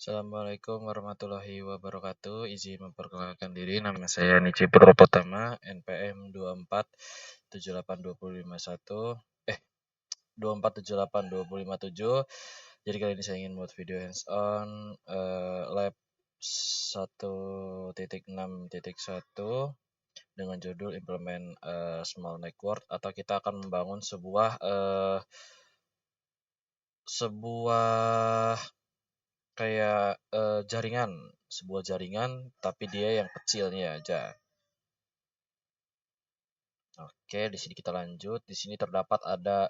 Assalamualaikum warahmatullahi wabarakatuh. Izin memperkenalkan diri, nama saya Nici Purwo Pratama, NPM 24782051. 2478257. Jadi kali ini saya ingin buat video hands on lab 1.6.1 dengan judul implement small network, atau kita akan membangun sebuah kayak sebuah jaringan, tapi dia yang kecilnya aja. Oke, di sini kita lanjut. Di sini terdapat ada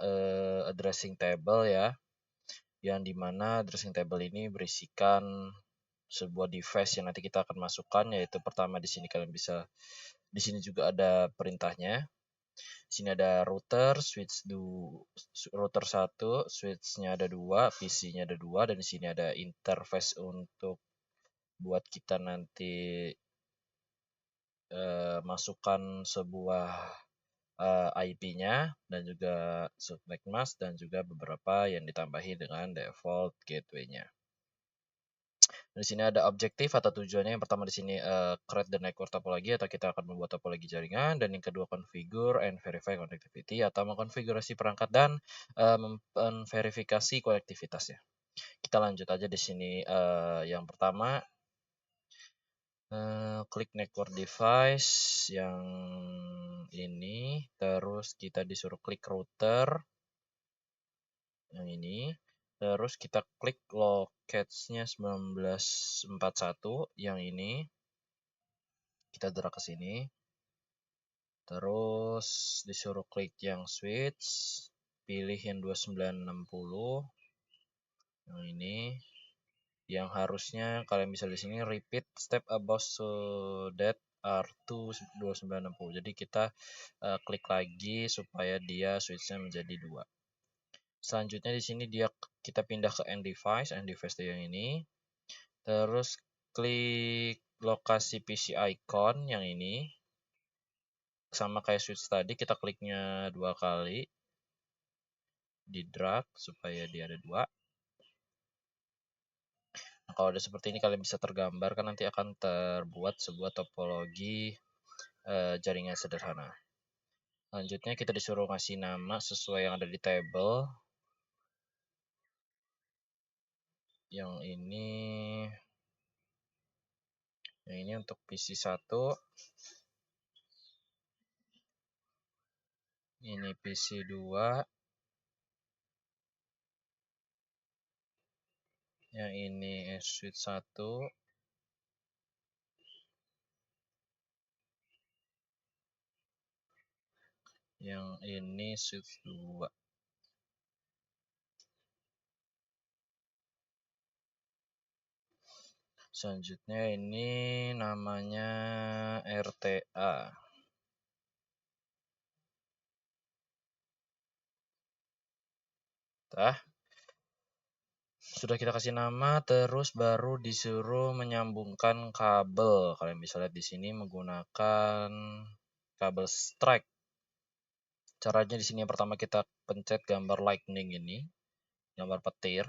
addressing table ya, yang dimana addressing table ini berisikan sebuah device yang nanti kita akan masukkan, yaitu pertama di sini kalian bisa, di sini juga ada perintahnya. Di sini ada router, router 1, switch-nya ada 2, PC-nya ada 2, dan di sini ada interface untuk buat kita nanti masukkan sebuah IP-nya, dan juga subnet mask, dan juga beberapa yang ditambahi dengan default gateway-nya. Di sini ada objektif atau tujuannya. Yang pertama di sini create the network topology, atau kita akan membuat topologi jaringan, dan yang kedua configure and verify connectivity, atau mengkonfigurasi perangkat dan memverifikasi konektivitasnya. Kita lanjut aja di sini. Yang pertama, klik network device yang ini, terus kita disuruh klik router yang ini, terus kita klik locate-nya 1941 yang ini, kita drag ke sini, terus disuruh klik yang switch, pilih yang 2960 yang ini, yang harusnya kalian bisa di sini repeat step above so that R2 2960. Jadi kita klik lagi supaya dia switchnya menjadi 2. Selanjutnya di sini kita pindah ke end device yang ini. Terus klik lokasi PC icon yang ini. Sama kayak switch tadi, kita kliknya 2 kali. Di drag supaya dia ada 2. Nah, kalau ada seperti ini kalian bisa tergambar, kan nanti akan terbuat sebuah topologi jaringan sederhana. Selanjutnya kita disuruh ngasih nama sesuai yang ada di table. Yang ini untuk PC 1. Ini PC 2. Yang ini switch 1. Yang ini switch 2. Selanjutnya ini namanya RTA. Sudah kita kasih nama, terus baru disuruh menyambungkan kabel. Kalian bisa lihat di sini menggunakan kabel strike. Caranya di sini yang pertama kita pencet gambar lightning ini, gambar petir.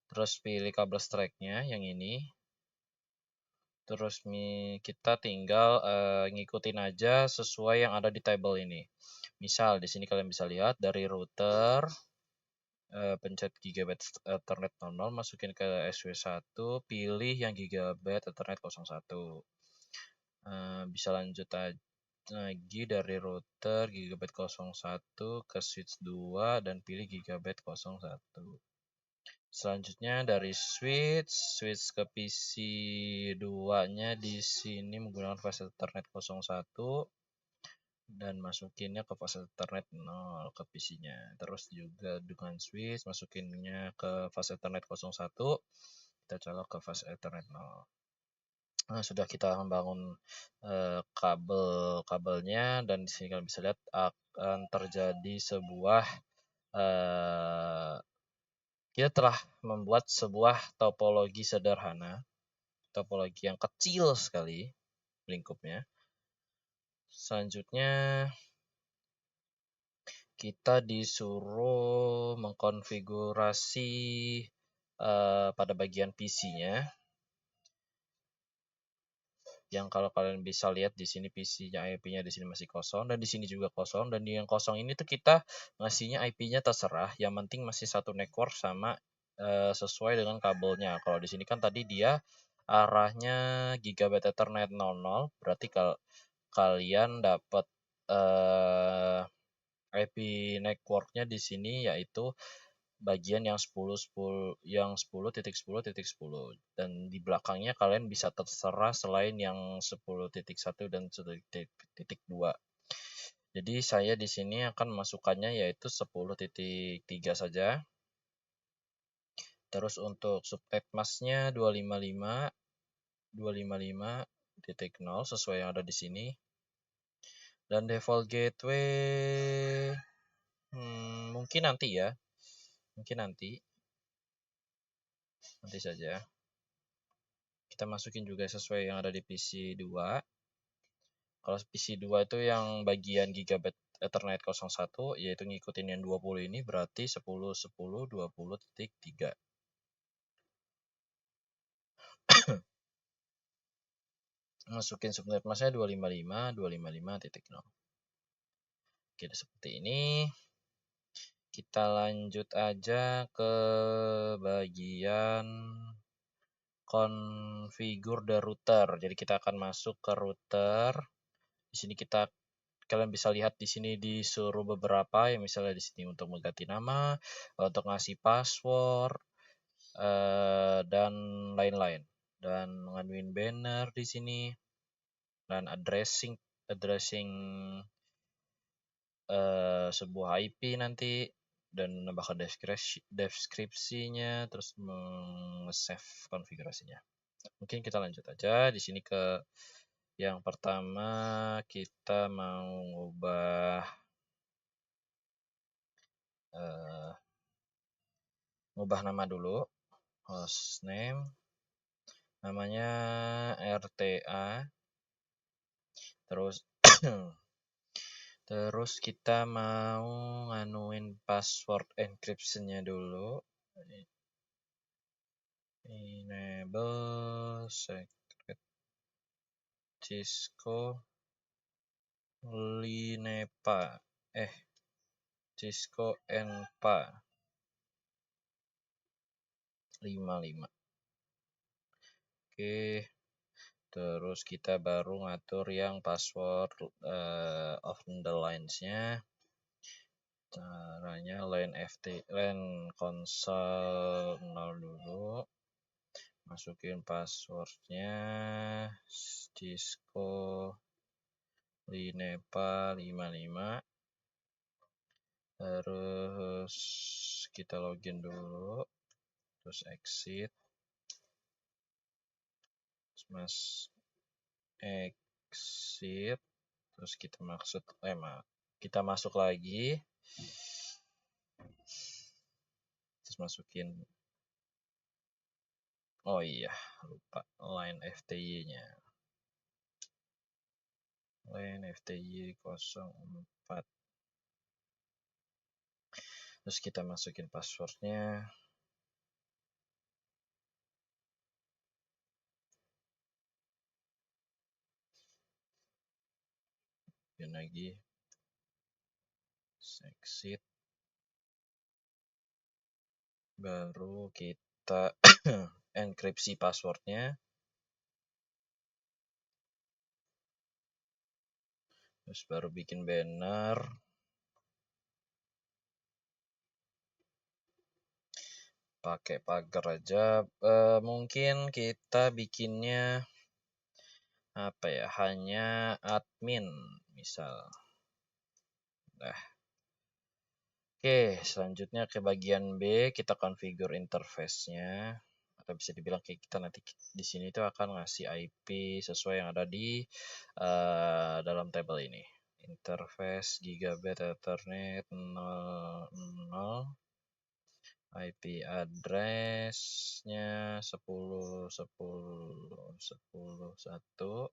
Terus pilih kabel strike-nya yang ini. Terus kita tinggal ngikutin aja sesuai yang ada di table ini. Misal di sini kalian bisa lihat dari router, pencet gigabit Ethernet 00, masukin ke SW1, pilih yang gigabit Ethernet 01. Bisa lanjut lagi dari router gigabit 01 ke switch 2 dan pilih gigabit 01. Selanjutnya dari switch ke PC 2-nya di sini menggunakan fast Ethernet 01 dan masukinnya ke fast Ethernet 0 ke PC-nya. Terus juga dengan switch masukinnya ke fast Ethernet 01, kita colok ke fast Ethernet 0. Nah, sudah kita membangun kabel-kabelnya, dan di sini kalian bisa lihat akan terjadi sebuah kita telah membuat sebuah topologi sederhana, topologi yang kecil sekali lingkupnya. Selanjutnya kita disuruh mengkonfigurasi pada bagian PC-nya. Yang kalau kalian bisa lihat di sini PC-nya, IP-nya di sini masih kosong, dan di sini juga kosong, dan di yang kosong ini tuh kita ngasihnya IP-nya terserah, yang penting masih satu network sama sesuai dengan kabelnya. Kalau di sini kan tadi dia arahnya Gigabit Ethernet 00, berarti kalau kalian dapat IP networknya di sini yaitu bagian yang 10.10 dan di belakangnya kalian bisa terserah selain yang 10.1 dan 10.2. Jadi saya di sini akan masukkannya yaitu 10.3 saja. Terus untuk subnet masknya 255.255.0 sesuai yang ada di sini. Dan default gateway mungkin nanti ya. Mungkin nanti saja. Kita masukin juga sesuai yang ada di PC 2. Kalau PC 2 itu yang bagian Gigabit Ethernet 01, yaitu ngikutin yang 20 ini, berarti 10.10.20.3. Masukin subnet masknya 255.255.0. Oke, seperti ini. Kita lanjut aja ke bagian configure the router. Jadi kita akan masuk ke router. Di sini kalian bisa lihat di sini disuruh beberapa, yang misalnya di sini untuk mengganti nama, untuk ngasih password, dan lain-lain. Dan nganuin banner di sini, dan addressing sebuah IP nanti, dan menambahkan deskripsinya, terus save konfigurasinya. Mungkin kita lanjut aja di sini ke yang pertama. Kita mau ngubah nama dulu, hostname namanya RTA, terus terus kita mau nganuin password encryption-nya dulu, enable secret Cisco Linepa Cisco Enpa 55. Oke, terus kita baru ngatur yang password of the lines-nya. Caranya line console 0 dulu, masukin passwordnya Cisco Linepa 55. Terus kita login dulu, terus exit, terus kita masuk lagi, terus masukin, oh iya lupa, line FTY-nya, line FTY 04. Terus kita masukin passwordnya, dan lagi exit, baru kita enkripsi passwordnya, terus baru bikin banner, pakai pagar aja. Mungkin kita bikinnya apa ya, hanya admin misal. Oke, selanjutnya ke bagian B, kita configure interface-nya, atau bisa dibilang kayak kita nanti di sini tuh akan ngasih IP sesuai yang ada di dalam tabel ini. Interface Gigabit Ethernet 00, IP address-nya 10.10.10.1.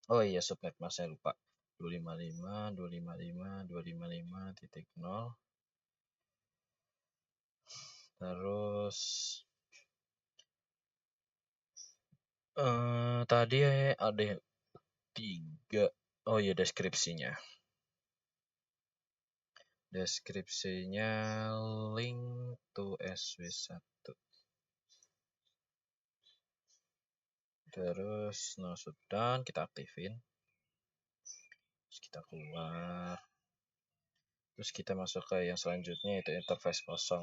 Oh iya, subnet mas saya lupa. 255.255.255.0. Terus tadi ada 3. Oh iya, deskripsinya. Link to SW1. Terus no shutdown kita aktifin. Terus kita keluar. Terus kita masuk ke yang selanjutnya, yaitu interface 01.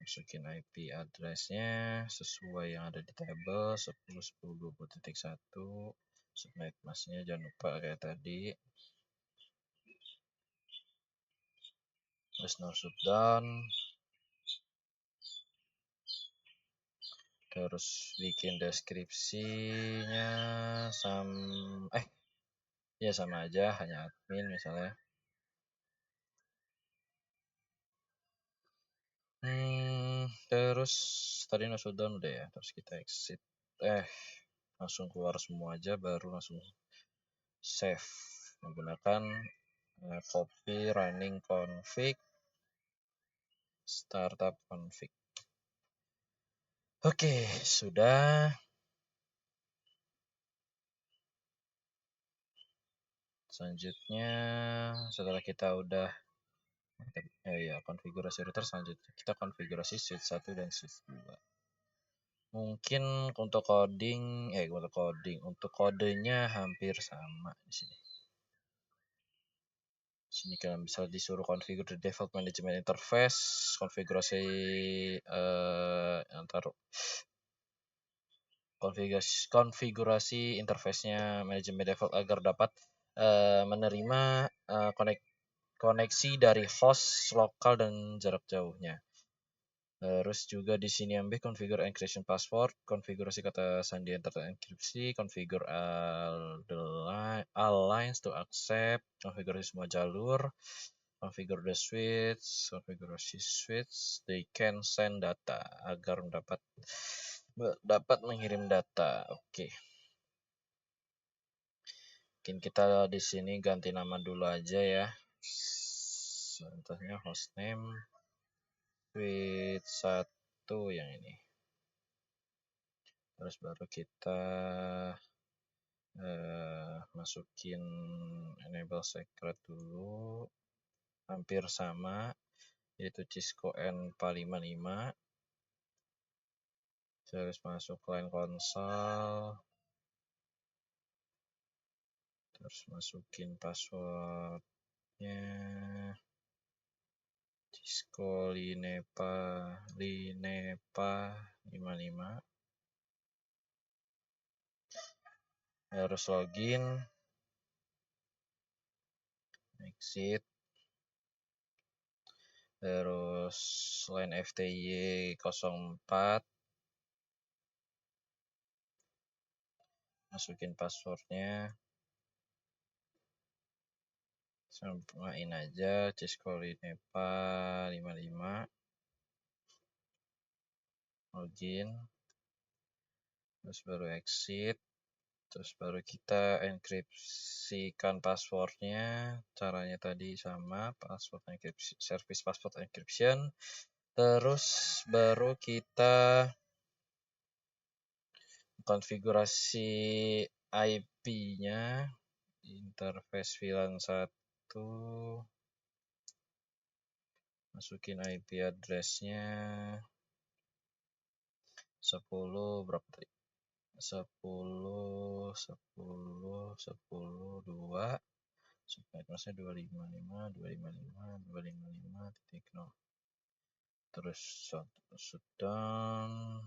Masukin IP address-nya sesuai yang ada di table 10.10.20.1. Subnet mask-nya jangan lupa kayak tadi. Terus no shutdown. Terus bikin deskripsinya sama aja, hanya admin misalnya. Terus tadi no shutdown udah ya. Terus kita exit. Langsung keluar semua aja, baru langsung save menggunakan copy running config startup config. Oke, sudah. Selanjutnya setelah kita udah konfigurasi router, selanjutnya kita konfigurasi switch 1 dan switch 2. Mungkin untuk untuk kodenya hampir sama di sini. Sini kalian bisa disuruh configure the default management interface, konfigurasi konfigurasi interface-nya manajemen default agar dapat menerima koneksi dari host lokal dan jarak jauhnya. Terus juga di sini ambil configure encryption password, konfigurasi kata sandi antar enkripsi, configure all lines to accept, konfigurasi semua jalur, configure the switch, konfigurasi switch, they can send data agar dapat mengirim data. Oke. Mungkin kita di sini ganti nama dulu aja ya. Contohnya hostname switch 1 yang ini. Terus baru kita masukin enable secret dulu, hampir sama, yaitu Cisco N455. Terus masuk line console, terus masukin passwordnya Cisco Linepa 55. Harus login, exit, terus line FTY 04, masukin passwordnya, samain aja Cisco Linepa 55, login, terus baru exit, terus baru kita enkripsikan passwordnya. Caranya tadi sama, password encryption, service password encryption. Terus baru kita konfigurasi IP-nya, interface VLAN 1, masukin IP address-nya 10 berapa tadi? 10 2, subnet masknya 255.255.255.0. Terus shutdown,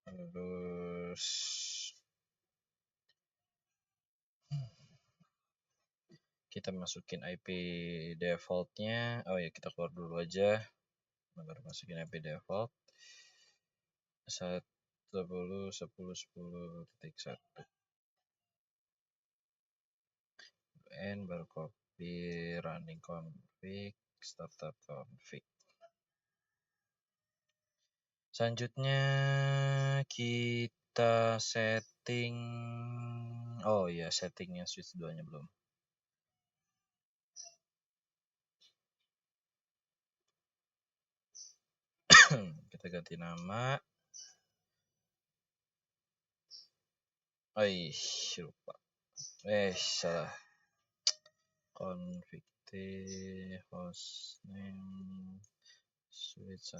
terus kita masukin IP defaultnya. Kita keluar dulu aja, baru masukin IP default 10.10.10.1. Baru copy running config startup config. Selanjutnya kita set setting. Oh iya, settingnya switch 2 nya belum. Kita ganti nama. Lupa. Salah. Config hostname switch 1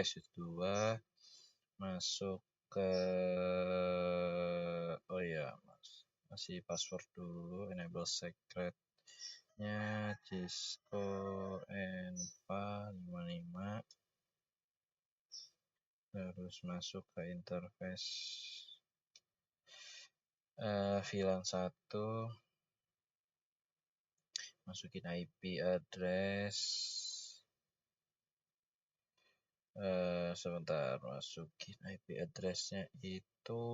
switch 2 masuk ke masih password dulu, enable secretnya Cisco Enva 55, terus masuk ke interface VLAN 1, masukin IP address, sebentar, masukin IP addressnya itu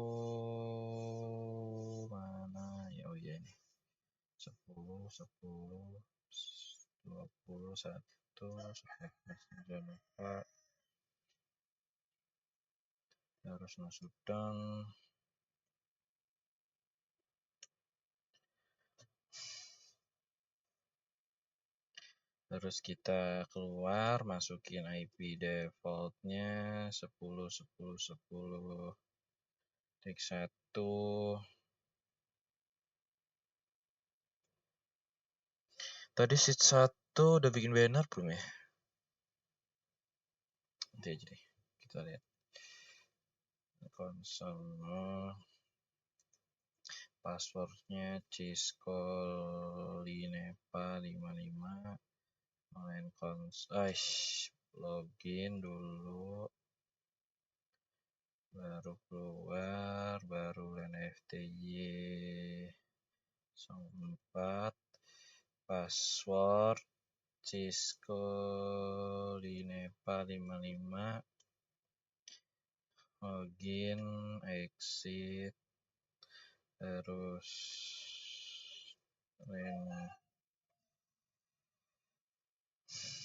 mana ya? Oh iya ini 10 10 21 jangan harus masuk down. Terus kita keluar, masukin IP defaultnya 10.10.10.1. Tadi sheet 1 udah bikin banner belum ya? Nanti aja deh, kita lihat konsol. Passwordnya Cisco Linepa 55. Main konsol, login dulu, baru keluar, baru NFTY 4, password Cisco Linepa 55, login, exit, terus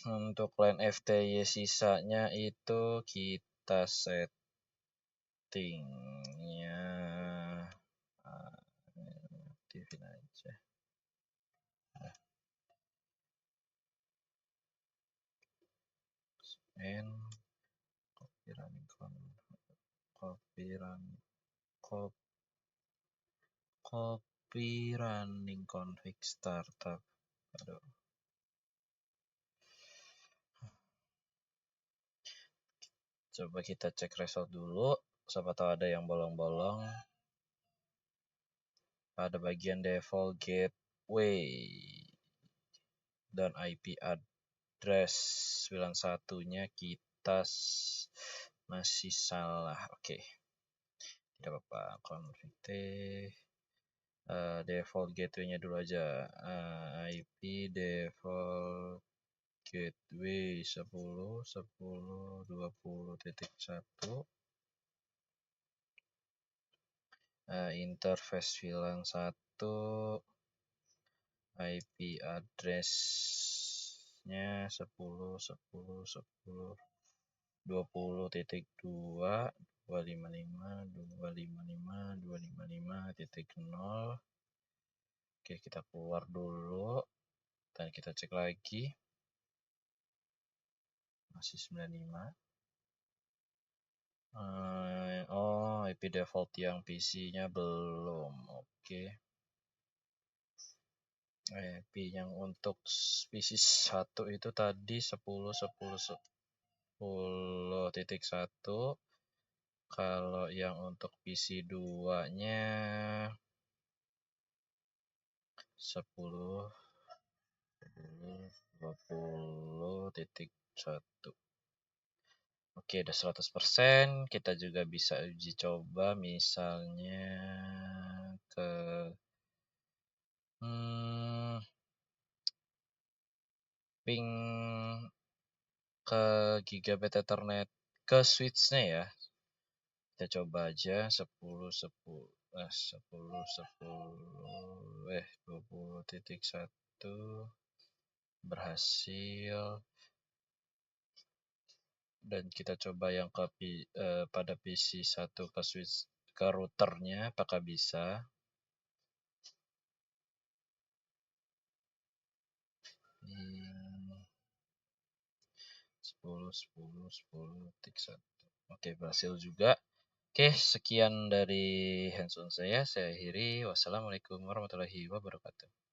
untuk line FTY sisanya itu kita settingnya aktifin aja. And copy running config startup. Aduh. Coba kita cek result dulu, siapa tahu ada yang bolong-bolong. Pada bagian default gateway dan IP address 91-nya kita masih salah. Oke. Tidak apa-apa. Config default gateway-nya dulu aja. IP default gateway 10.10.20.1. Interface VLAN 1, IP address-nya 10.10.10.20.2, 255.255.255.0. Oke, kita keluar dulu dan kita cek lagi. Masih 95. IP default yang PC-nya belum. Oke. IP yang untuk PC 1 itu tadi 10.10.10.1. Kalau yang untuk PC 2-nya 10.20.1. Oke, udah 100%. Kita juga bisa uji coba misalnya ke ping ke gigabit Ethernet ke switch-nya ya. Kita coba aja 20.1 berhasil. Dan kita coba yang pada PC 1 ke switch ke routernya, apakah bisa? 10 tik 1. Oke, berhasil juga. Oke, sekian dari hands on saya akhiri. Wassalamualaikum warahmatullahi wabarakatuh.